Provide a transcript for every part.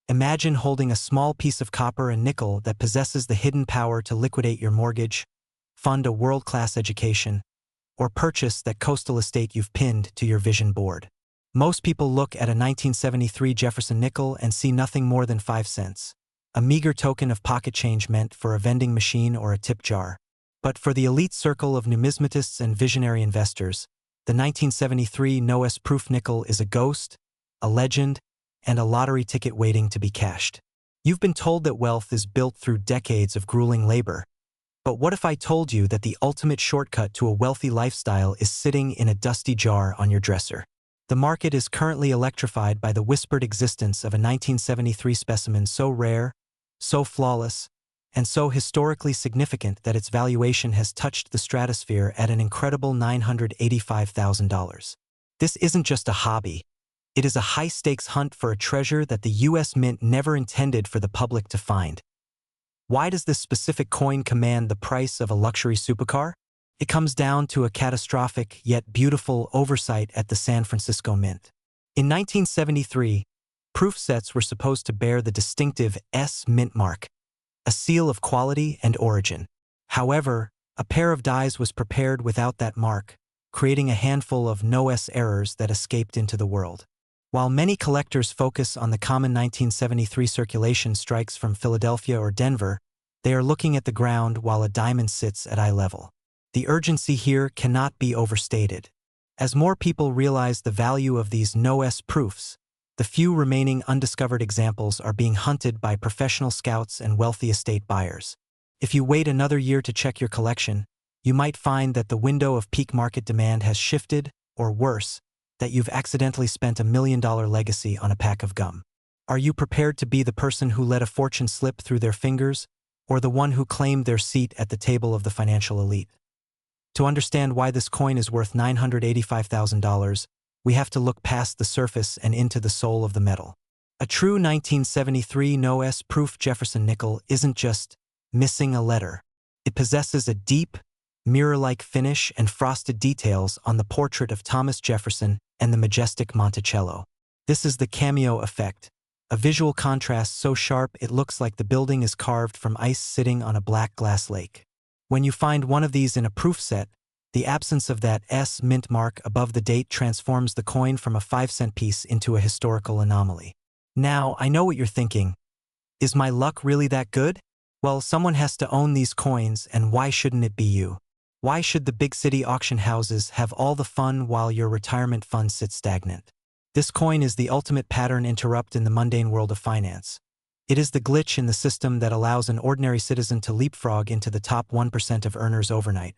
Imagine holding a small piece of copper and nickel that possesses the hidden power to liquidate your mortgage, fund a world-class education, or purchase that coastal estate you've pinned to your vision board. Most people look at a 1973 Jefferson nickel and see nothing more than 5 cents, a meager token of pocket change meant for a vending machine or a tip jar. But for the elite circle of numismatists and visionary investors, the 1973 NOS proof nickel is a ghost, a legend, and a lottery ticket waiting to be cashed. You've been told that wealth is built through decades of grueling labor. But what if I told you that the ultimate shortcut to a wealthy lifestyle is sitting in a dusty jar on your dresser? The market is currently electrified by the whispered existence of a 1973 specimen so rare, so flawless, and so historically significant that its valuation has touched the stratosphere at an incredible $985,000. This isn't just a hobby. It is a high-stakes hunt for a treasure that the U.S. Mint never intended for the public to find. Why does this specific coin command the price of a luxury supercar? It comes down to a catastrophic yet beautiful oversight at the San Francisco Mint. In 1973, proof sets were supposed to bear the distinctive S Mint mark, a seal of quality and origin. However, a pair of dies was prepared without that mark, creating a handful of no-S errors that escaped into the world. While many collectors focus on the common 1973 circulation strikes from Philadelphia or Denver, they are looking at the ground while a diamond sits at eye level. The urgency here cannot be overstated. As more people realize the value of these no-S proofs, the few remaining undiscovered examples are being hunted by professional scouts and wealthy estate buyers. If you wait another year to check your collection, you might find that the window of peak market demand has shifted, or worse, that you've accidentally spent $1 million legacy on a pack of gum. Are you prepared to be the person who let a fortune slip through their fingers, or the one who claimed their seat at the table of the financial elite? To understand why this coin is worth $985,000, we have to look past the surface and into the soul of the metal. A true 1973 no-S proof Jefferson nickel isn't just missing a letter. It possesses a deep, mirror-like finish and frosted details on the portrait of Thomas Jefferson and the majestic Monticello. This is the cameo effect, a visual contrast so sharp it looks like the building is carved from ice sitting on a black glass lake. When you find one of these in a proof set, the absence of that S mint mark above the date transforms the coin from a 5-cent piece into a historical anomaly. Now, I know what you're thinking. Is my luck really that good? Well, someone has to own these coins, and why shouldn't it be you? Why should the big city auction houses have all the fun while your retirement fund sits stagnant? This coin is the ultimate pattern interrupt in the mundane world of finance. It is the glitch in the system that allows an ordinary citizen to leapfrog into the top 1% of earners overnight.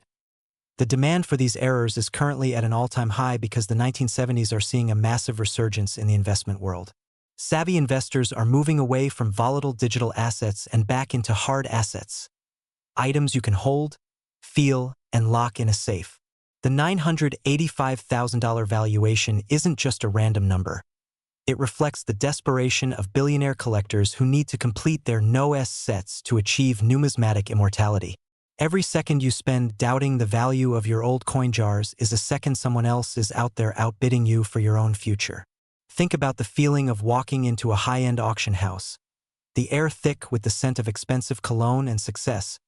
The demand for these errors is currently at an all-time high because the 1970s are seeing a massive resurgence in the investment world. Savvy investors are moving away from volatile digital assets and back into hard assets, items you can hold, feel, and lock in a safe. The $985,000 valuation isn't just a random number. It reflects the desperation of billionaire collectors who need to complete their no-S sets to achieve numismatic immortality. Every second you spend doubting the value of your old coin jars is a second someone else is out there outbidding you for your own future. Think about the feeling of walking into a high-end auction house, the air thick with the scent of expensive cologne and success,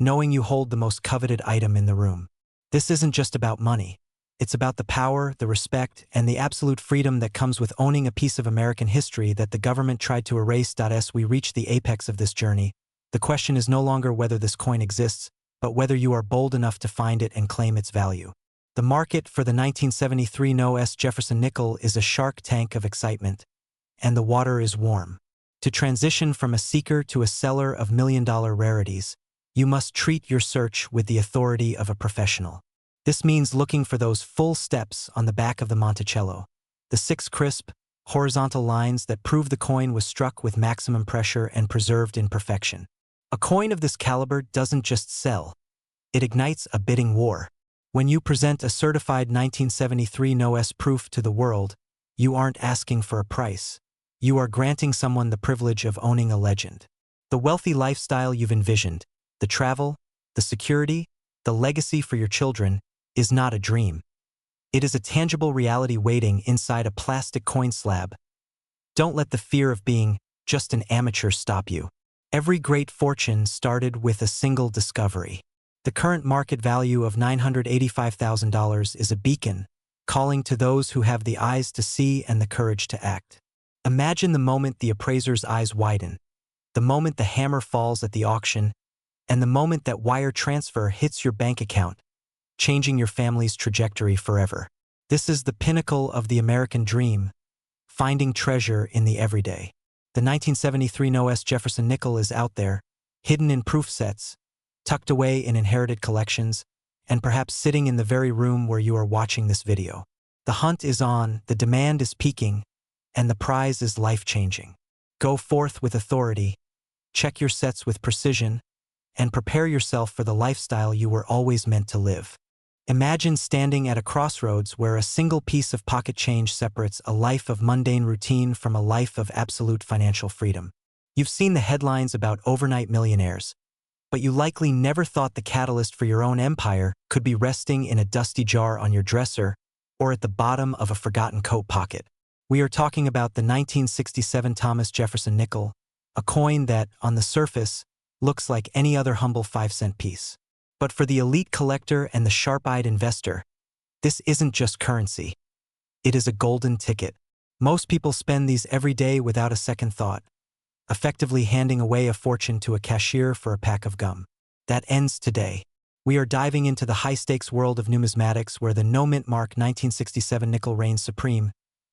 knowing you hold the most coveted item in the room. This isn't just about money. It's about the power, the respect, and the absolute freedom that comes with owning a piece of American history that the government tried to erase. As we reach the apex of this journey, the question is no longer whether this coin exists, but whether you are bold enough to find it and claim its value. The market for the 1973 no-S Jefferson nickel is a shark tank of excitement, and the water is warm. To transition from a seeker to a seller of million-dollar rarities, you must treat your search with the authority of a professional. This means looking for those full steps on the back of the Monticello, the 6 crisp, horizontal lines that prove the coin was struck with maximum pressure and preserved in perfection. A coin of this caliber doesn't just sell, it ignites a bidding war. When you present a certified 1973 no-S proof to the world, you aren't asking for a price. You are granting someone the privilege of owning a legend. The wealthy lifestyle you've envisioned, the travel, the security, the legacy for your children, is not a dream. It is a tangible reality waiting inside a plastic coin slab. Don't let the fear of being just an amateur stop you. Every great fortune started with a single discovery. The current market value of $985,000 is a beacon, calling to those who have the eyes to see and the courage to act. Imagine the moment the appraiser's eyes widen, the moment the hammer falls at the auction, and the moment that wire transfer hits your bank account, changing your family's trajectory forever. This is the pinnacle of the American dream, finding treasure in the everyday. The 1973 No.S. Jefferson nickel is out there, hidden in proof sets, tucked away in inherited collections, and perhaps sitting in the very room where you are watching this video. The hunt is on, the demand is peaking, and the prize is life-changing. Go forth with authority, check your sets with precision, and prepare yourself for the lifestyle you were always meant to live. Imagine standing at a crossroads where a single piece of pocket change separates a life of mundane routine from a life of absolute financial freedom. You've seen the headlines about overnight millionaires, but you likely never thought the catalyst for your own empire could be resting in a dusty jar on your dresser or at the bottom of a forgotten coat pocket. We are talking about the 1967 Thomas Jefferson nickel, a coin that, on the surface, looks like any other humble 5-cent piece. But for the elite collector and the sharp-eyed investor, this isn't just currency. It is a golden ticket. Most people spend these every day without a second thought, effectively handing away a fortune to a cashier for a pack of gum. That ends today. We are diving into the high-stakes world of numismatics where the no-mint mark 1967 nickel reigns supreme,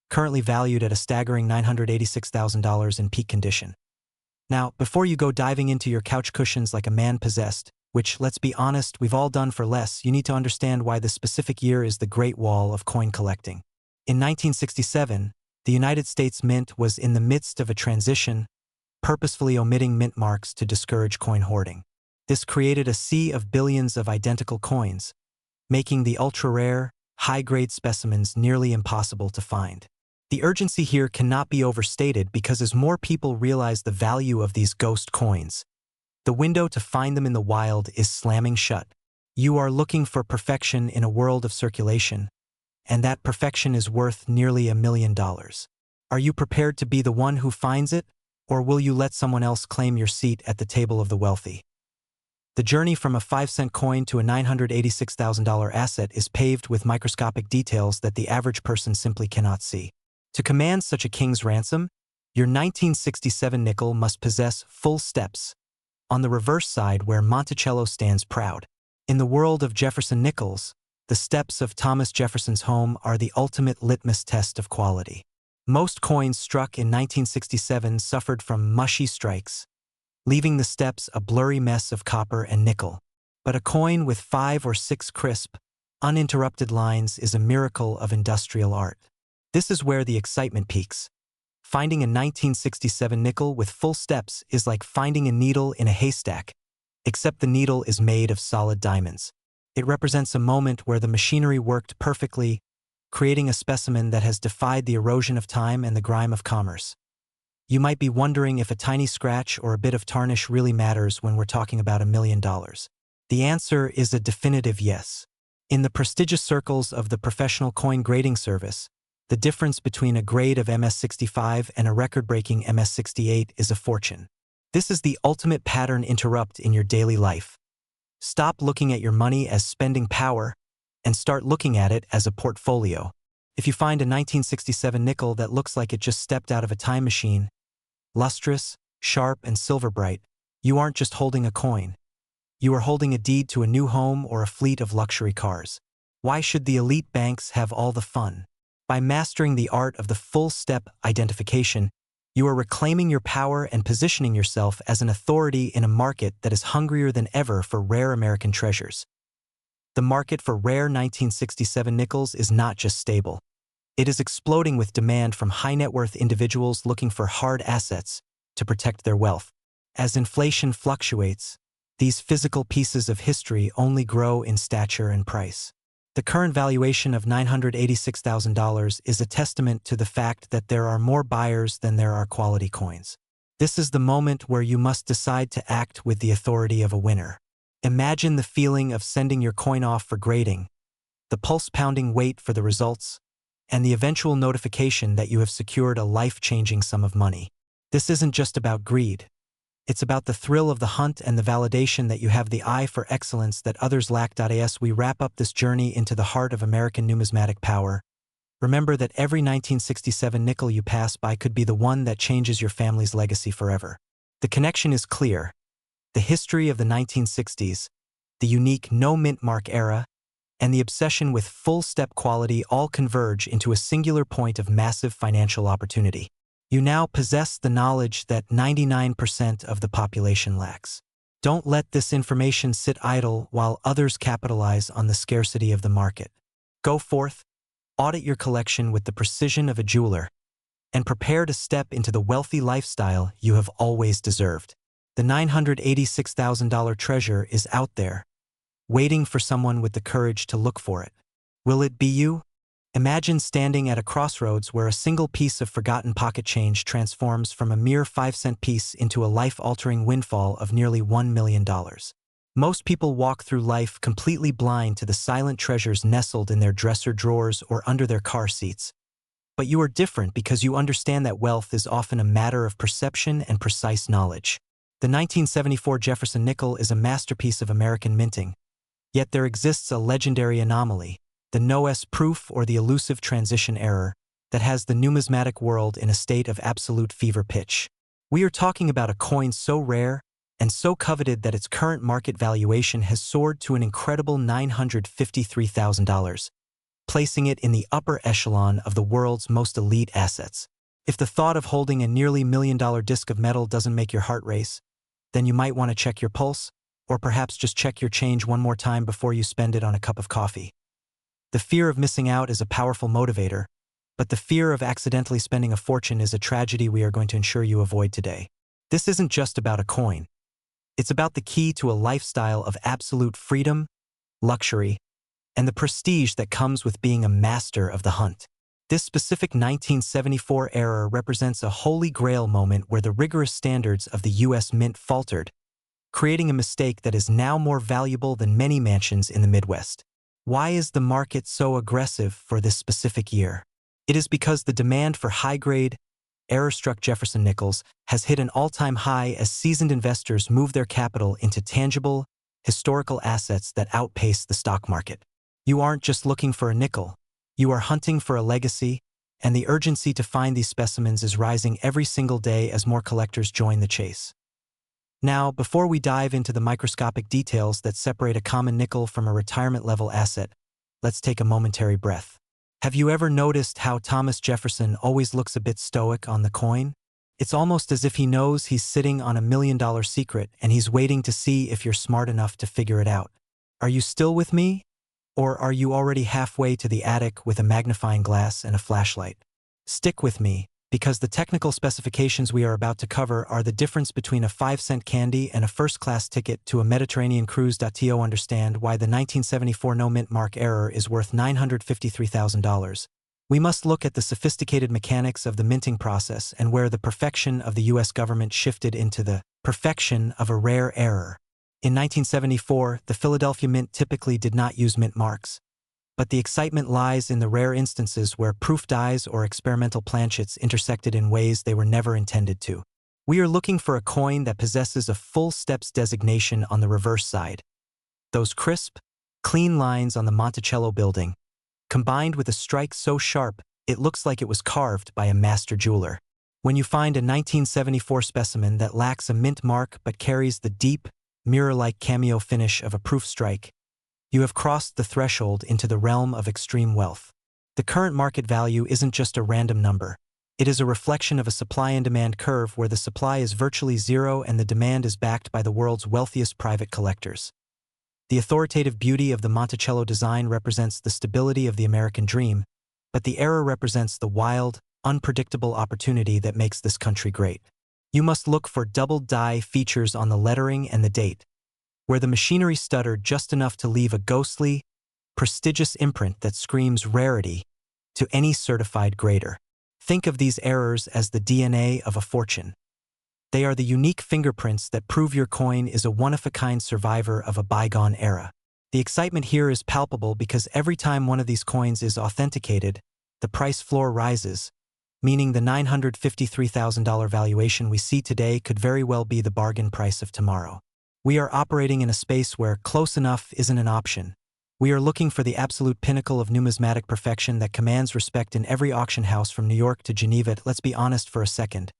currently valued at a staggering $986,000 in peak condition. Now, before you go diving into your couch cushions like a man possessed, which, let's be honest, we've all done for less, you need to understand why this specific year is the Great Wall of coin collecting. In 1967, the United States Mint was in the midst of a transition, purposefully omitting mint marks to discourage coin hoarding. This created a sea of billions of identical coins, making the ultra-rare, high-grade specimens nearly impossible to find. The urgency here cannot be overstated because as more people realize the value of these ghost coins, the window to find them in the wild is slamming shut. You are looking for perfection in a world of circulation, and that perfection is worth nearly $1 million. Are you prepared to be the one who finds it, or will you let someone else claim your seat at the table of the wealthy? The journey from a 5-cent coin to a $986,000 asset is paved with microscopic details that the average person simply cannot see. To command such a king's ransom, your 1967 nickel must possess full steps, on the reverse side where Monticello stands proud. In the world of Jefferson nickels, the steps of Thomas Jefferson's home are the ultimate litmus test of quality. Most coins struck in 1967 suffered from mushy strikes, leaving the steps a blurry mess of copper and nickel. But a coin with 5 or 6 crisp, uninterrupted lines is a miracle of industrial art. This is where the excitement peaks. Finding a 1967 nickel with full steps is like finding a needle in a haystack, except the needle is made of solid diamonds. It represents a moment where the machinery worked perfectly, creating a specimen that has defied the erosion of time and the grime of commerce. You might be wondering if a tiny scratch or a bit of tarnish really matters when we're talking about $1 million. The answer is a definitive yes. In the prestigious circles of the professional coin grading service, the difference between a grade of MS-65 and a record-breaking MS-68 is a fortune. This is the ultimate pattern interrupt in your daily life. Stop looking at your money as spending power and start looking at it as a portfolio. If you find a 1967 nickel that looks like it just stepped out of a time machine, lustrous, sharp, and silver bright, you aren't just holding a coin. You are holding a deed to a new home or a fleet of luxury cars. Why should the elite banks have all the fun? By mastering the art of the full-step identification, you are reclaiming your power and positioning yourself as an authority in a market that is hungrier than ever for rare American treasures. The market for rare 1967 nickels is not just stable. It is exploding with demand from high-net-worth individuals looking for hard assets to protect their wealth. As inflation fluctuates, these physical pieces of history only grow in stature and price. The current valuation of $986,000 is a testament to the fact that there are more buyers than there are quality coins. This is the moment where you must decide to act with the authority of a winner. Imagine the feeling of sending your coin off for grading, the pulse-pounding wait for the results, and the eventual notification that you have secured a life-changing sum of money. This isn't just about greed. It's about the thrill of the hunt and the validation that you have the eye for excellence that others lack. As we wrap up this journey into the heart of American numismatic power, remember that every 1967 nickel you pass by could be the one that changes your family's legacy forever. The connection is clear. The history of the 1960s, the unique no-mint mark era, and the obsession with full-step quality all converge into a singular point of massive financial opportunity. You now possess the knowledge that 99% of the population lacks. Don't let this information sit idle while others capitalize on the scarcity of the market. Go forth, audit your collection with the precision of a jeweler, and prepare to step into the wealthy lifestyle you have always deserved. The $986,000 treasure is out there, waiting for someone with the courage to look for it. Will it be you? Imagine standing at a crossroads where a single piece of forgotten pocket change transforms from a mere 5-cent piece into a life-altering windfall of nearly $1 million. Most people walk through life completely blind to the silent treasures nestled in their dresser drawers or under their car seats. But you are different because you understand that wealth is often a matter of perception and precise knowledge. The 1974 Jefferson nickel is a masterpiece of American minting. Yet there exists a legendary anomaly, the no-S proof or the elusive transition error, that has the numismatic world in a state of absolute fever pitch. We are talking about a coin so rare and so coveted that its current market valuation has soared to an incredible $953,000, placing it in the upper echelon of the world's most elite assets. If the thought of holding a nearly $1 million disc of metal doesn't make your heart race, then you might want to check your pulse, or perhaps just check your change one more time before you spend it on a cup of coffee. The fear of missing out is a powerful motivator, but the fear of accidentally spending a fortune is a tragedy we are going to ensure you avoid today. This isn't just about a coin. It's about the key to a lifestyle of absolute freedom, luxury, and the prestige that comes with being a master of the hunt. This specific 1974 era represents a holy grail moment where the rigorous standards of the U.S. Mint faltered, creating a mistake that is now more valuable than many mansions in the Midwest. Why is the market so aggressive for this specific year? It is because the demand for high-grade, error-struck Jefferson nickels has hit an all-time high as seasoned investors move their capital into tangible, historical assets that outpace the stock market. You aren't just looking for a nickel. You are hunting for a legacy, and the urgency to find these specimens is rising every single day as more collectors join the chase. Now, before we dive into the microscopic details that separate a common nickel from a retirement-level asset, let's take a momentary breath. Have you ever noticed how Thomas Jefferson always looks a bit stoic on the coin? It's almost as if he knows he's sitting on $1 million secret and he's waiting to see if you're smart enough to figure it out. Are you still with me? Or are you already halfway to the attic with a magnifying glass and a flashlight? Stick with me, because the technical specifications we are about to cover are the difference between a 5-cent candy and a first-class ticket to a Mediterranean cruise. To understand why the 1974 no-mint mark error is worth $953,000, we must look at the sophisticated mechanics of the minting process and where the perfection of the U.S. government shifted into the perfection of a rare error. In 1974, the Philadelphia Mint typically did not use mint marks, but the excitement lies in the rare instances where proof dies or experimental planchets intersected in ways they were never intended to. We are looking for a coin that possesses a full steps designation on the reverse side. Those crisp, clean lines on the Monticello building, combined with a strike so sharp it looks like it was carved by a master jeweler. When you find a 1974 specimen that lacks a mint mark but carries the deep, mirror-like cameo finish of a proof strike, you have crossed the threshold into the realm of extreme wealth. The current market value isn't just a random number. It is a reflection of a supply and demand curve where the supply is virtually zero and the demand is backed by the world's wealthiest private collectors. The authoritative beauty of the Monticello design represents the stability of the American dream, but the error represents the wild, unpredictable opportunity that makes this country great. You must look for double die features on the lettering and the date, where the machinery stuttered just enough to leave a ghostly, prestigious imprint that screams rarity to any certified grader. Think of these errors as the DNA of a fortune. They are the unique fingerprints that prove your coin is a one-of-a-kind survivor of a bygone era. The excitement here is palpable because every time one of these coins is authenticated, the price floor rises, meaning the $953,000 valuation we see today could very well be the bargain price of tomorrow. We are operating in a space where close enough isn't an option. We are looking for the absolute pinnacle of numismatic perfection that commands respect in every auction house from New York to Geneva. Let's be honest for a second.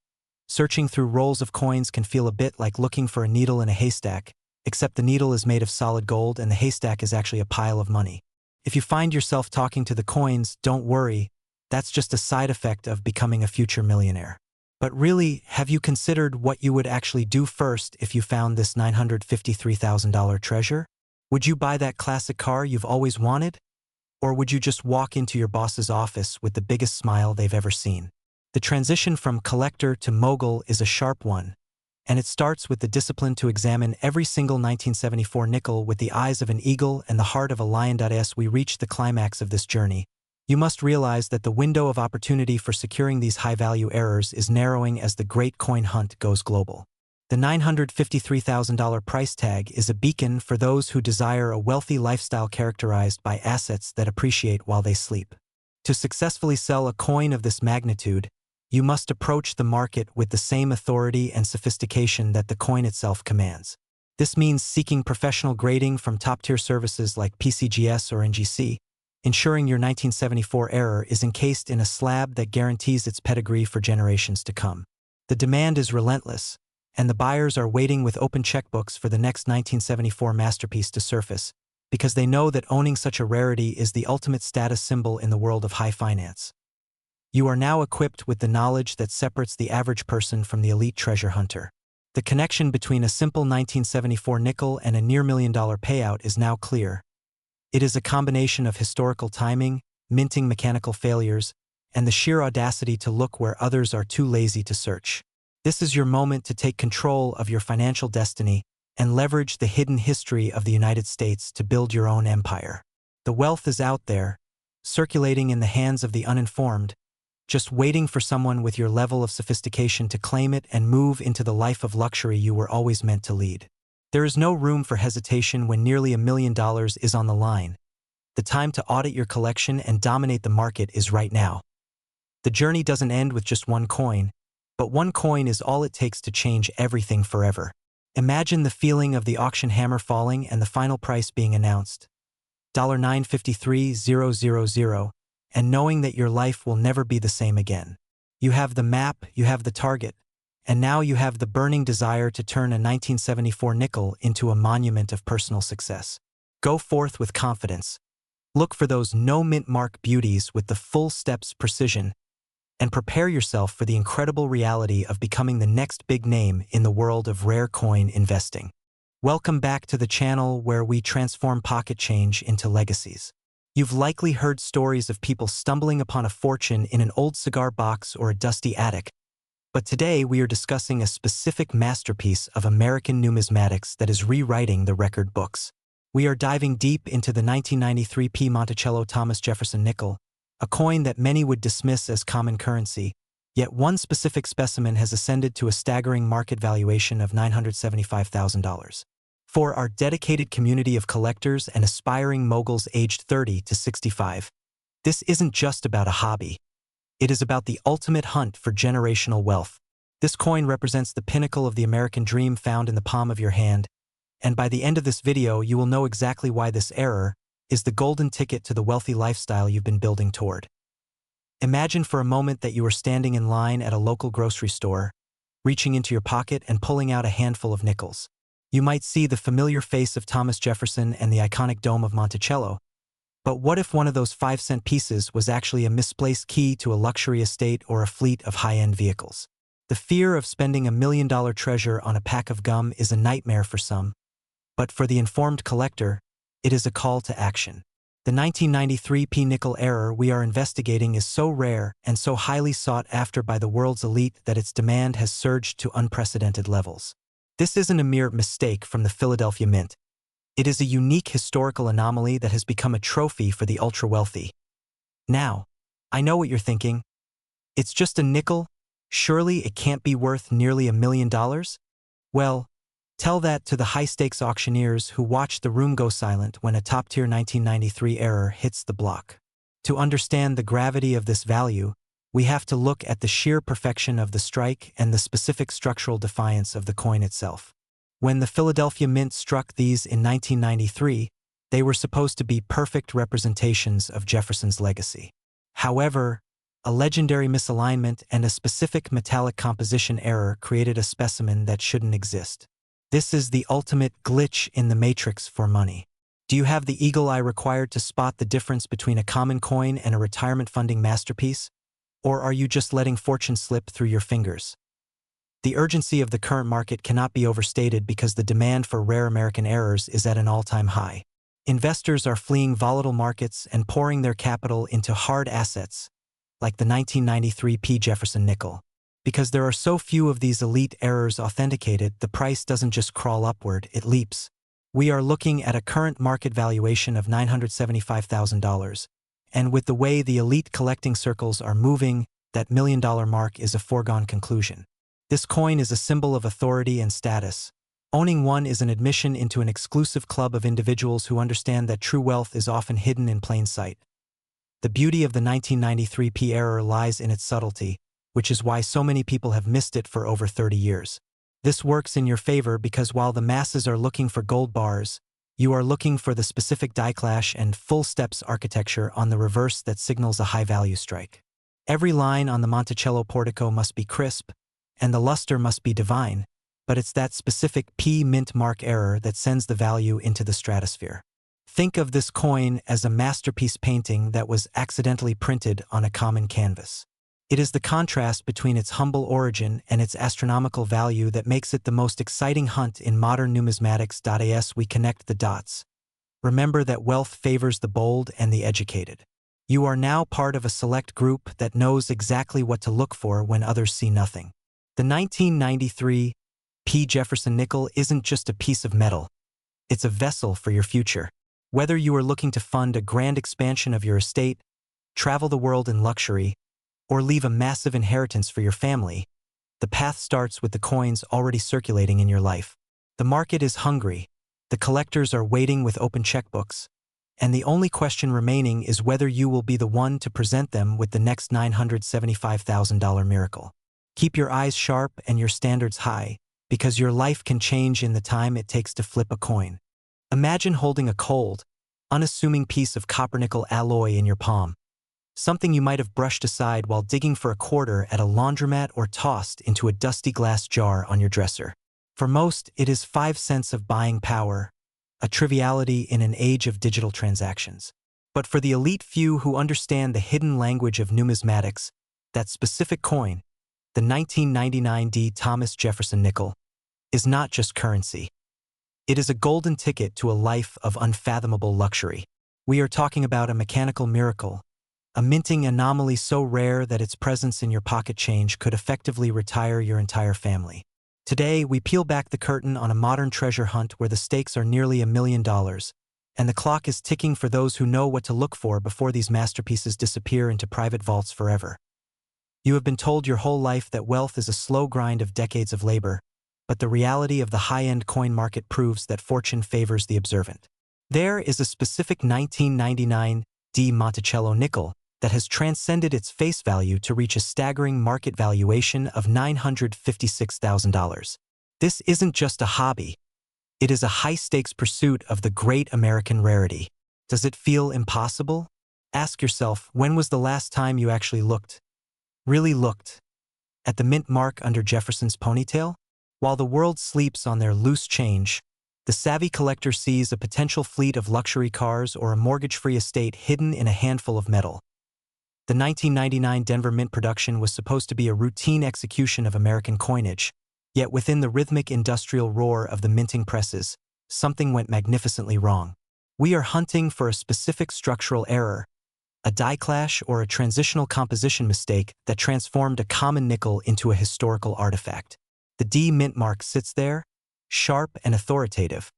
Searching through rolls of coins can feel a bit like looking for a needle in a haystack, except the needle is made of solid gold and the haystack is actually a pile of money. If you find yourself talking to the coins, don't worry, that's just a side effect of becoming a future millionaire. But really, have you considered what you would actually do first if you found this $953,000 treasure? Would you buy that classic car you've always wanted? Or would you just walk into your boss's office with the biggest smile they've ever seen? The transition from collector to mogul is a sharp one, and it starts with the discipline to examine every single 1974 nickel with the eyes of an eagle and the heart of a lion. As we reach the climax of this journey, you must realize that the window of opportunity for securing these high-value errors is narrowing as the great coin hunt goes global. The $953,000 price tag is a beacon for those who desire a wealthy lifestyle characterized by assets that appreciate while they sleep. To successfully sell a coin of this magnitude, you must approach the market with the same authority and sophistication that the coin itself commands. This means seeking professional grading from top-tier services like PCGS or NGC, ensuring your 1974 error is encased in a slab that guarantees its pedigree for generations to come. The demand is relentless, and the buyers are waiting with open checkbooks for the next 1974 masterpiece to surface, because they know that owning such a rarity is the ultimate status symbol in the world of high finance. You are now equipped with the knowledge that separates the average person from the elite treasure hunter. The connection between a simple 1974 nickel and a near-million-dollar payout is now clear. It is a combination of historical timing, minting mechanical failures, and the sheer audacity to look where others are too lazy to search. This is your moment to take control of your financial destiny and leverage the hidden history of the United States to build your own empire. The wealth is out there, circulating in the hands of the uninformed, just waiting for someone with your level of sophistication to claim it and move into the life of luxury you were always meant to lead. There is no room for hesitation when nearly $1 million is on the line. The time to audit your collection and dominate the market is right now. The journey doesn't end with just one coin, but one coin is all it takes to change everything forever. Imagine the feeling of the auction hammer falling and the final price being announced, $953,000, and knowing that your life will never be the same again. You have the map, you have the target, and now you have the burning desire to turn a 1974 nickel into a monument of personal success. Go forth with confidence. Look for those no-mint mark beauties with the full steps precision, and prepare yourself for the incredible reality of becoming the next big name in the world of rare coin investing. Welcome back to the channel where we transform pocket change into legacies. You've likely heard stories of people stumbling upon a fortune in an old cigar box or a dusty attic, but today we are discussing a specific masterpiece of American numismatics that is rewriting the record books. We are diving deep into the 1993 P. Monticello Thomas Jefferson nickel, a coin that many would dismiss as common currency, yet one specific specimen has ascended to a staggering market valuation of $975,000. For our dedicated community of collectors and aspiring moguls aged 30 to 65, this isn't just about a hobby. It is about the ultimate hunt for generational wealth. This coin represents the pinnacle of the American dream found in the palm of your hand, and by the end of this video you will know exactly why this error is the golden ticket to the wealthy lifestyle you've been building toward. Imagine for a moment that you are standing in line at a local grocery store, reaching into your pocket and pulling out a handful of nickels. You might see the familiar face of Thomas Jefferson and the iconic dome of Monticello, but what if one of those 5-cent pieces was actually a misplaced key to a luxury estate or a fleet of high-end vehicles? The fear of spending $1 million treasure on a pack of gum is a nightmare for some, but for the informed collector, it is a call to action. The 1993 P. nickel error we are investigating is so rare and so highly sought after by the world's elite that its demand has surged to unprecedented levels. This isn't a mere mistake from the Philadelphia Mint. It is a unique historical anomaly that has become a trophy for the ultra-wealthy. Now, I know what you're thinking. It's just a nickel? Surely it can't be worth nearly $1 million? Well, tell that to the high-stakes auctioneers who watch the room go silent when a top-tier 1993 error hits the block. To understand the gravity of this value, we have to look at the sheer perfection of the strike and the specific structural defiance of the coin itself. When the Philadelphia Mint struck these in 1993, they were supposed to be perfect representations of Jefferson's legacy. However, a legendary misalignment and a specific metallic composition error created a specimen that shouldn't exist. This is the ultimate glitch in the matrix for money. Do you have the eagle eye required to spot the difference between a common coin and a retirement funding masterpiece? Or are you just letting fortune slip through your fingers? The urgency of the current market cannot be overstated because the demand for rare American errors is at an all-time high. Investors are fleeing volatile markets and pouring their capital into hard assets, like the 1993 P. Jefferson nickel. Because there are so few of these elite errors authenticated, the price doesn't just crawl upward, it leaps. We are looking at a current market valuation of $975,000, and with the way the elite collecting circles are moving, that $1 million mark is a foregone conclusion. This coin is a symbol of authority and status. Owning one is an admission into an exclusive club of individuals who understand that true wealth is often hidden in plain sight. The beauty of the 1993 P error lies in its subtlety, which is why so many people have missed it for over 30 years. This works in your favor because while the masses are looking for gold bars, you are looking for the specific die clash and full steps architecture on the reverse that signals a high-value strike. Every line on the Monticello portico must be crisp, and the luster must be divine, but it's that specific P mint mark error that sends the value into the stratosphere. Think of this coin as a masterpiece painting that was accidentally printed on a common canvas. It is the contrast between its humble origin and its astronomical value that makes it the most exciting hunt in modern numismatics. As we connect the dots, remember that wealth favors the bold and the educated. You are now part of a select group that knows exactly what to look for when others see nothing. The 1993 P. Jefferson nickel isn't just a piece of metal. It's a vessel for your future. Whether you are looking to fund a grand expansion of your estate, travel the world in luxury, or leave a massive inheritance for your family, the path starts with the coins already circulating in your life. The market is hungry, the collectors are waiting with open checkbooks, and the only question remaining is whether you will be the one to present them with the next $975,000 miracle. Keep your eyes sharp and your standards high, because your life can change in the time it takes to flip a coin. Imagine holding a cold, unassuming piece of copper-nickel alloy in your palm, something you might have brushed aside while digging for a quarter at a laundromat or tossed into a dusty glass jar on your dresser. For most, it is 5 cents of buying power, a triviality in an age of digital transactions. But for the elite few who understand the hidden language of numismatics, that specific coin, the 1999 D. Thomas Jefferson nickel, is not just currency. It is a golden ticket to a life of unfathomable luxury. We are talking about a mechanical miracle, a minting anomaly so rare that its presence in your pocket change could effectively retire your entire family. Today, we peel back the curtain on a modern treasure hunt where the stakes are nearly $1 million, and the clock is ticking for those who know what to look for before these masterpieces disappear into private vaults forever. You have been told your whole life that wealth is a slow grind of decades of labor, but the reality of the high-end coin market proves that fortune favors the observant. There is a specific 1999 D. Monticello nickel that has transcended its face value to reach a staggering market valuation of $956,000. This isn't just a hobby. It is a high-stakes pursuit of the great American rarity. Does it feel impossible? Ask yourself, when was the last time you actually really looked, at the mint mark under Jefferson's ponytail? While the world sleeps on their loose change, the savvy collector sees a potential fleet of luxury cars or a mortgage-free estate hidden in a handful of metal. The 1999 Denver Mint production was supposed to be a routine execution of American coinage, yet within the rhythmic industrial roar of the minting presses, something went magnificently wrong. We are hunting for a specific structural error, a die clash or a transitional composition mistake that transformed a common nickel into a historical artifact. The D mint mark sits there, sharp and authoritative,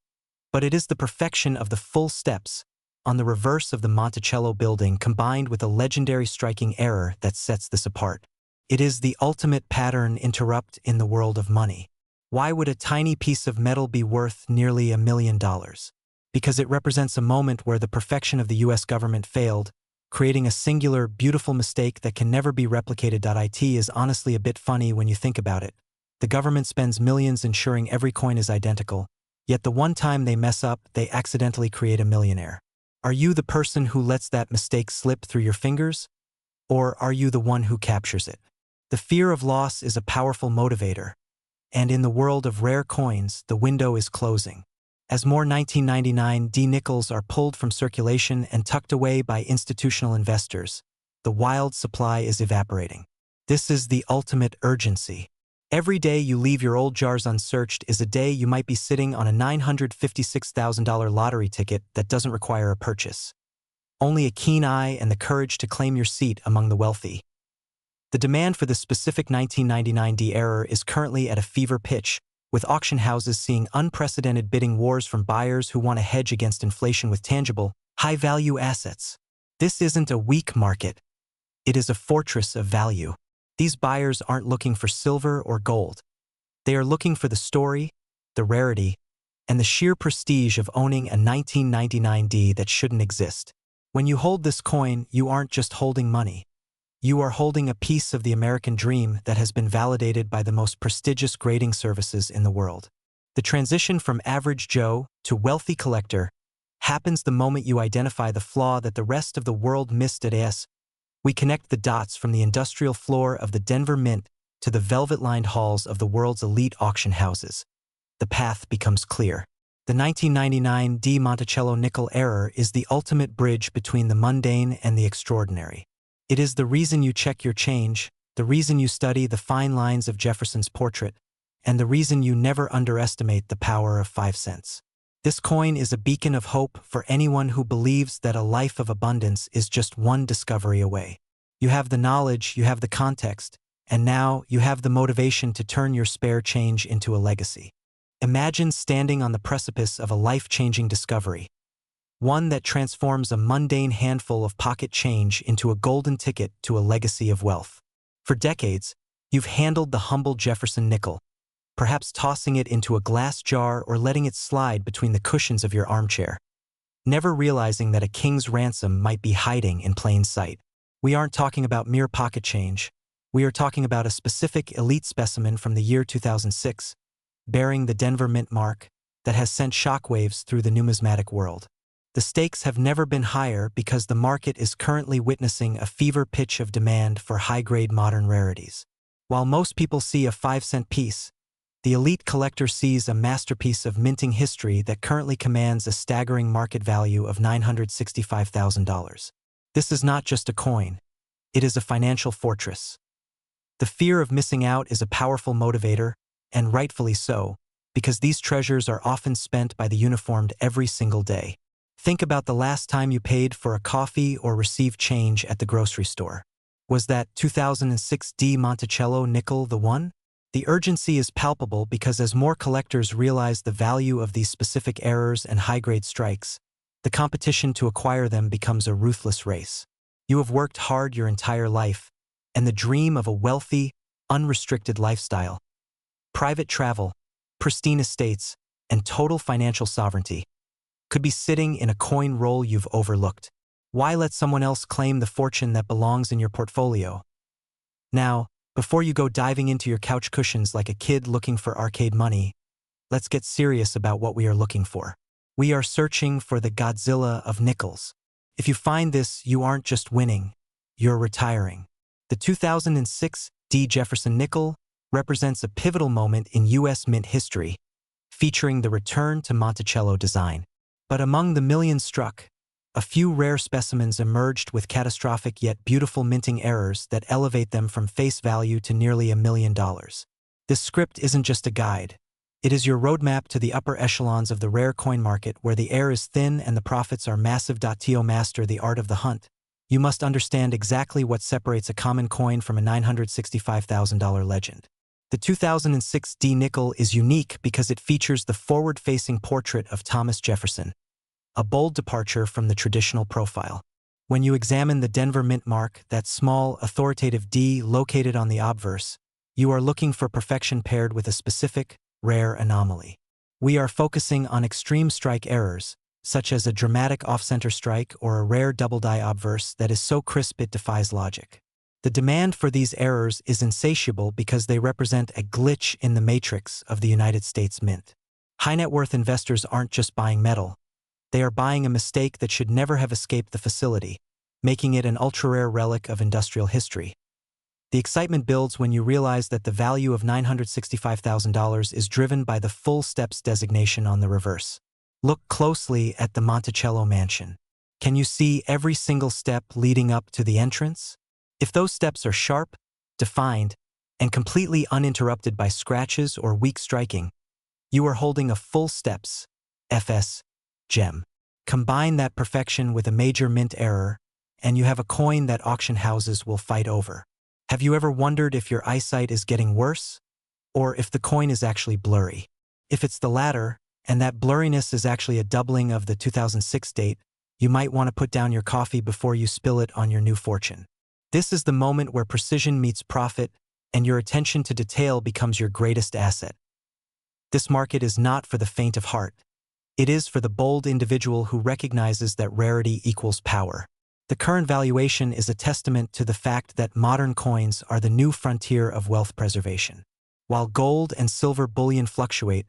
but it is the perfection of the full steps on the reverse of the Monticello building combined with a legendary striking error that sets this apart. It is the ultimate pattern interrupt in the world of money. Why would a tiny piece of metal be worth nearly $1 million? Because it represents a moment where the perfection of the US government failed, creating a singular, beautiful mistake that can never be replicated. It is honestly a bit funny when you think about it. The government spends millions ensuring every coin is identical, yet the one time they mess up, they accidentally create a millionaire. Are you the person who lets that mistake slip through your fingers? Or are you the one who captures it? The fear of loss is a powerful motivator, and in the world of rare coins, the window is closing. As more 1999 D nickels are pulled from circulation and tucked away by institutional investors, the wild supply is evaporating. This is the ultimate urgency. Every day you leave your old jars unsearched is a day you might be sitting on a $956,000 lottery ticket that doesn't require a purchase. Only a keen eye and the courage to claim your seat among the wealthy. The demand for this specific 1999 D error is currently at a fever pitch, with auction houses seeing unprecedented bidding wars from buyers who want to hedge against inflation with tangible, high-value assets. This isn't a weak market. It is a fortress of value. These buyers aren't looking for silver or gold. They are looking for the story, the rarity, and the sheer prestige of owning a 1999 D that shouldn't exist. When you hold this coin, you aren't just holding money. You are holding a piece of the American dream that has been validated by the most prestigious grading services in the world. The transition from average Joe to wealthy collector happens the moment you identify the flaw that the rest of the world missed at AS. We connect the dots from the industrial floor of the Denver Mint to the velvet-lined halls of the world's elite auction houses. The path becomes clear. The 1999 D Monticello nickel error is the ultimate bridge between the mundane and the extraordinary. It is the reason you check your change, the reason you study the fine lines of Jefferson's portrait, and the reason you never underestimate the power of 5 cents. This coin is a beacon of hope for anyone who believes that a life of abundance is just one discovery away. You have the knowledge, you have the context, and now you have the motivation to turn your spare change into a legacy. Imagine standing on the precipice of a life-changing discovery, one that transforms a mundane handful of pocket change into a golden ticket to a legacy of wealth. For decades, you've handled the humble Jefferson nickel, perhaps tossing it into a glass jar or letting it slide between the cushions of your armchair, never realizing that a king's ransom might be hiding in plain sight. We aren't talking about mere pocket change. We are talking about a specific elite specimen from the year 2006, bearing the Denver Mint mark, that has sent shockwaves through the numismatic world. The stakes have never been higher because the market is currently witnessing a fever pitch of demand for high-grade modern rarities. While most people see a 5-cent piece, the elite collector sees a masterpiece of minting history that currently commands a staggering market value of $965,000. This is not just a coin. It is a financial fortress. The fear of missing out is a powerful motivator, and rightfully so, because these treasures are often spent by the uniformed every single day. Think about the last time you paid for a coffee or received change at the grocery store. Was that 2006 D Monticello nickel the one? The urgency is palpable because as more collectors realize the value of these specific errors and high-grade strikes, the competition to acquire them becomes a ruthless race. You have worked hard your entire life, and the dream of a wealthy, unrestricted lifestyle, private travel, pristine estates, and total financial sovereignty could be sitting in a coin roll you've overlooked. Why let someone else claim the fortune that belongs in your portfolio? Now, before you go diving into your couch cushions like a kid looking for arcade money, let's get serious about what we are looking for. We are searching for the Godzilla of nickels. If you find this, you aren't just winning, you're retiring. The 2006 D Jefferson nickel represents a pivotal moment in U.S. mint history, featuring the return to Monticello design. But among the millions struck, a few rare specimens emerged with catastrophic yet beautiful minting errors that elevate them from face value to nearly $1 million. This script isn't just a guide. It is your roadmap to the upper echelons of the rare coin market where the air is thin and the profits are massive. To master the art of the hunt, you must understand exactly what separates a common coin from a $965,000 legend. The 2006 D nickel is unique because it features the forward-facing portrait of Thomas Jefferson, a bold departure from the traditional profile. When you examine the Denver Mint mark, that small, authoritative D located on the obverse, you are looking for perfection paired with a specific, rare anomaly. We are focusing on extreme strike errors, such as a dramatic off-center strike or a rare double-die obverse that is so crisp it defies logic. The demand for these errors is insatiable because they represent a glitch in the matrix of the United States Mint. High-net-worth investors aren't just buying metal. They are buying a mistake that should never have escaped the facility, making it an ultra-rare relic of industrial history. The excitement builds when you realize that the value of $965,000 is driven by the full steps designation on the reverse. Look closely at the Monticello mansion. Can you see every single step leading up to the entrance? If those steps are sharp, defined, and completely uninterrupted by scratches or weak striking, you are holding a full steps, FS, gem. Combine that perfection with a major mint error, and you have a coin that auction houses will fight over. Have you ever wondered if your eyesight is getting worse, or if the coin is actually blurry? If it's the latter, and that blurriness is actually a doubling of the 2006 date, you might want to put down your coffee before you spill it on your new fortune. This is the moment where precision meets profit, and your attention to detail becomes your greatest asset. This market is not for the faint of heart. It is for the bold individual who recognizes that rarity equals power. The current valuation is a testament to the fact that modern coins are the new frontier of wealth preservation. While gold and silver bullion fluctuate,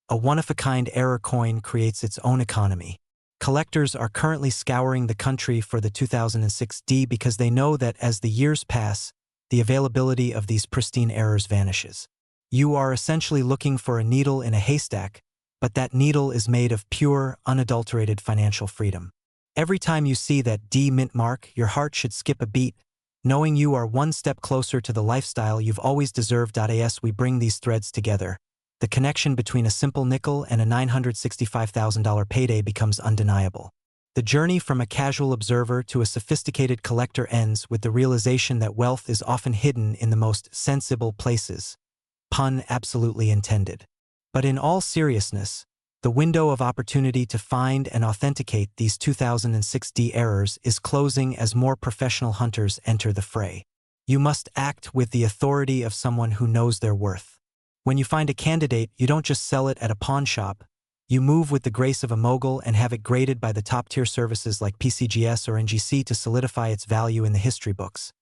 a one-of-a-kind error coin creates its own economy. Collectors are currently scouring the country for the 2006 D because they know that as the years pass, the availability of these pristine errors vanishes. You are essentially looking for a needle in a haystack, but that needle is made of pure, unadulterated financial freedom. Every time you see that D mint mark, your heart should skip a beat, knowing you are one step closer to the lifestyle you've always deserved. As we bring these threads together, the connection between a simple nickel and a $965,000 payday becomes undeniable. The journey from a casual observer to a sophisticated collector ends with the realization that wealth is often hidden in the most sensible places. Pun absolutely intended. But in all seriousness, the window of opportunity to find and authenticate these 2006 D errors is closing as more professional hunters enter the fray. You must act with the authority of someone who knows their worth. When you find a candidate, you don't just sell it at a pawn shop. You move with the grace of a mogul and have it graded by the top-tier services like PCGS or NGC to solidify its value in the history books.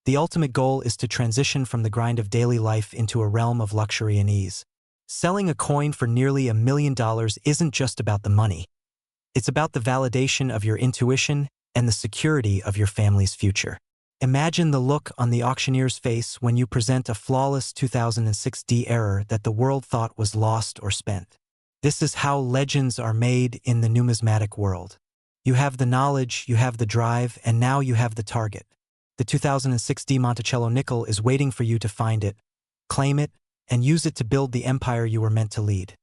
The ultimate goal is to transition from the grind of daily life into a realm of luxury and ease. Selling a coin for nearly $1 million isn't just about the money. It's about the validation of your intuition and the security of your family's future. Imagine the look on the auctioneer's face when you present a flawless 2006 D error that the world thought was lost or spent. This is how legends are made in the numismatic world. You have the knowledge, you have the drive, and now you have the target. The 2006 D Monticello nickel is waiting for you to find it, claim it, and use it to build the empire you were meant to lead.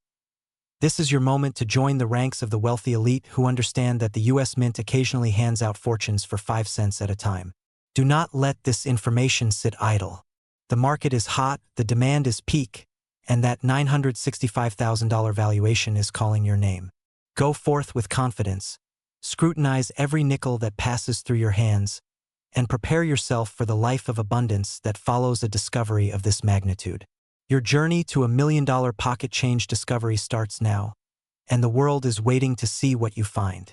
This is your moment to join the ranks of the wealthy elite who understand that the US Mint occasionally hands out fortunes for 5 cents at a time. Do not let this information sit idle. The market is hot, the demand is peak, and that $965,000 valuation is calling your name. Go forth with confidence, scrutinize every nickel that passes through your hands, and prepare yourself for the life of abundance that follows a discovery of this magnitude. Your journey to $1 million pocket change discovery starts now, and the world is waiting to see what you find.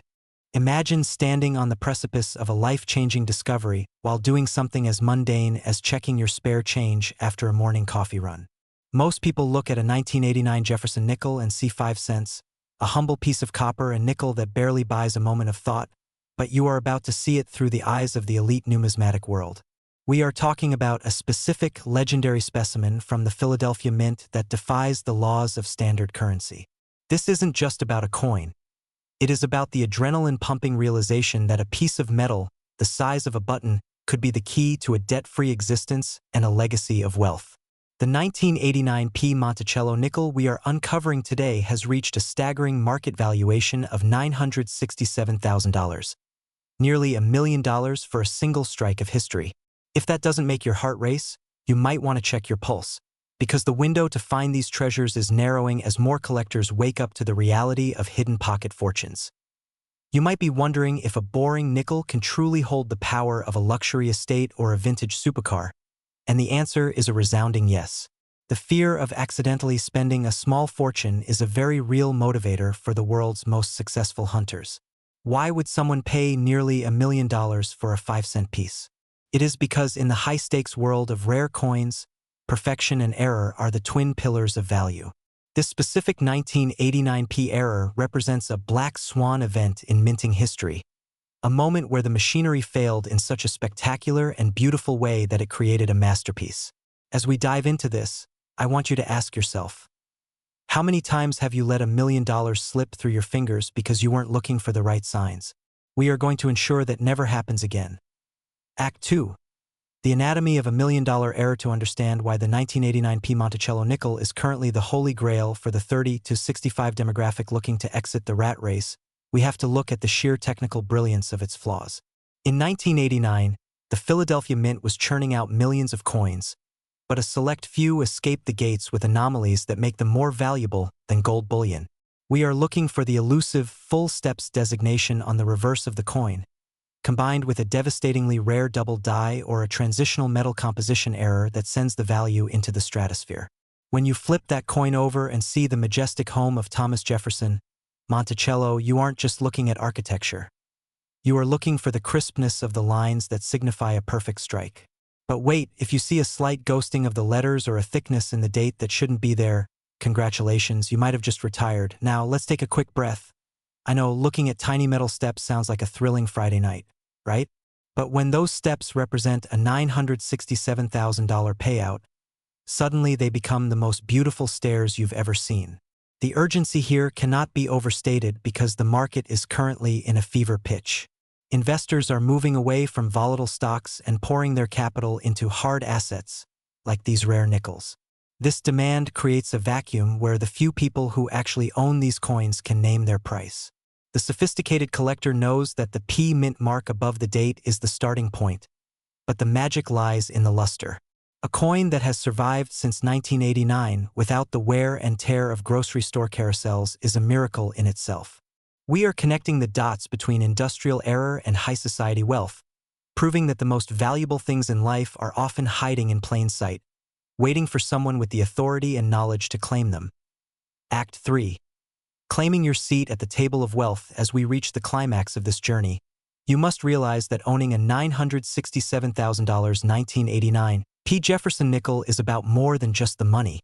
Imagine standing on the precipice of a life-changing discovery while doing something as mundane as checking your spare change after a morning coffee run. Most people look at a 1989 Jefferson nickel and see 5 cents, a humble piece of copper, a nickel that barely buys a moment of thought, but you are about to see it through the eyes of the elite numismatic world. We are talking about a specific legendary specimen from the Philadelphia Mint that defies the laws of standard currency. This isn't just about a coin. It is about the adrenaline-pumping realization that a piece of metal, the size of a button, could be the key to a debt-free existence and a legacy of wealth. The 1989 P Monticello nickel we are uncovering today has reached a staggering market valuation of $967,000. Nearly $1 million for a single strike of history. If that doesn't make your heart race, you might want to check your pulse, because the window to find these treasures is narrowing as more collectors wake up to the reality of hidden pocket fortunes. You might be wondering if a boring nickel can truly hold the power of a luxury estate or a vintage supercar, and the answer is a resounding yes. The fear of accidentally spending a small fortune is a very real motivator for the world's most successful hunters. Why would someone pay nearly $1 million for a 5-cent piece? It is because in the high-stakes world of rare coins, perfection and error are the twin pillars of value. This specific 1989p error represents a black swan event in minting history, a moment where the machinery failed in such a spectacular and beautiful way that it created a masterpiece. As we dive into this, I want you to ask yourself, how many times have you let $1 million slip through your fingers because you weren't looking for the right signs? We are going to ensure that never happens again. Act 2. The anatomy of $1 million error. To understand why the 1989p Monticello nickel is currently the holy grail for the 30 to 65 demographic looking to exit the rat race, we have to look at the sheer technical brilliance of its flaws. In 1989, the Philadelphia Mint was churning out millions of coins, but a select few escaped the gates with anomalies that make them more valuable than gold bullion. We are looking for the elusive full steps designation on the reverse of the coin, combined with a devastatingly rare double die or a transitional metal composition error that sends the value into the stratosphere. When you flip that coin over and see the majestic home of Thomas Jefferson, Monticello, you aren't just looking at architecture. You are looking for the crispness of the lines that signify a perfect strike. But wait, if you see a slight ghosting of the letters or a thickness in the date that shouldn't be there, congratulations, you might have just retired. Now, let's take a quick breath. I know looking at tiny metal steps sounds like a thrilling Friday night, right? But when those steps represent a $967,000 payout, suddenly they become the most beautiful stairs you've ever seen. The urgency here cannot be overstated because the market is currently in a fever pitch. Investors are moving away from volatile stocks and pouring their capital into hard assets, like these rare nickels. This demand creates a vacuum where the few people who actually own these coins can name their price. The sophisticated collector knows that the P mint mark above the date is the starting point, but the magic lies in the luster. A coin that has survived since 1989 without the wear and tear of grocery store carousels is a miracle in itself. We are connecting the dots between industrial error and high society wealth, proving that the most valuable things in life are often hiding in plain sight, waiting for someone with the authority and knowledge to claim them. Act 3. Claiming your seat at the table of wealth. As we reach the climax of this journey, you must realize that owning a $967,000 1989 P. Jefferson nickel is about more than just the money.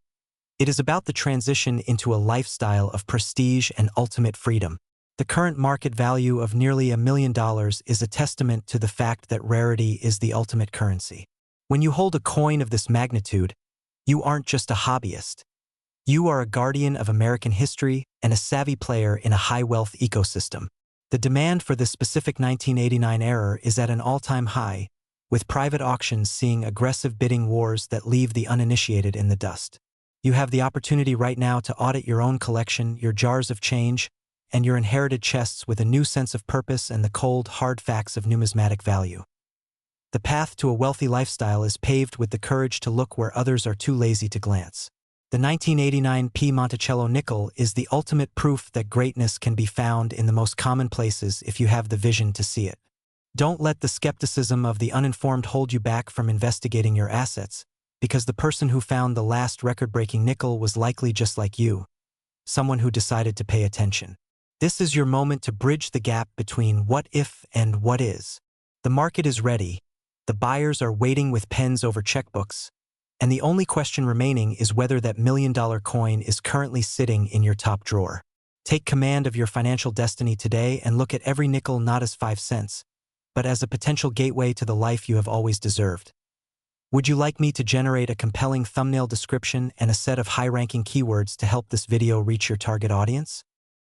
It is about the transition into a lifestyle of prestige and ultimate freedom. The current market value of nearly $1 million is a testament to the fact that rarity is the ultimate currency. When you hold a coin of this magnitude, you aren't just a hobbyist. You are a guardian of American history and a savvy player in a high-wealth ecosystem. The demand for this specific 1989 error is at an all-time high, with private auctions seeing aggressive bidding wars that leave the uninitiated in the dust. You have the opportunity right now to audit your own collection, your jars of change, and your inherited chests with a new sense of purpose and the cold, hard facts of numismatic value. The path to a wealthy lifestyle is paved with the courage to look where others are too lazy to glance. The 1989p Monticello nickel is the ultimate proof that greatness can be found in the most common places if you have the vision to see it. Don't let the skepticism of the uninformed hold you back from investigating your assets, because the person who found the last record-breaking nickel was likely just like you, someone who decided to pay attention. This is your moment to bridge the gap between what if and what is. The market is ready, the buyers are waiting with pens over checkbooks, and the only question remaining is whether that $1 million coin is currently sitting in your top drawer. Take command of your financial destiny today and look at every nickel not as 5 cents, but as a potential gateway to the life you have always deserved. Would you like me to generate a compelling thumbnail description and a set of high-ranking keywords to help this video reach your target audience?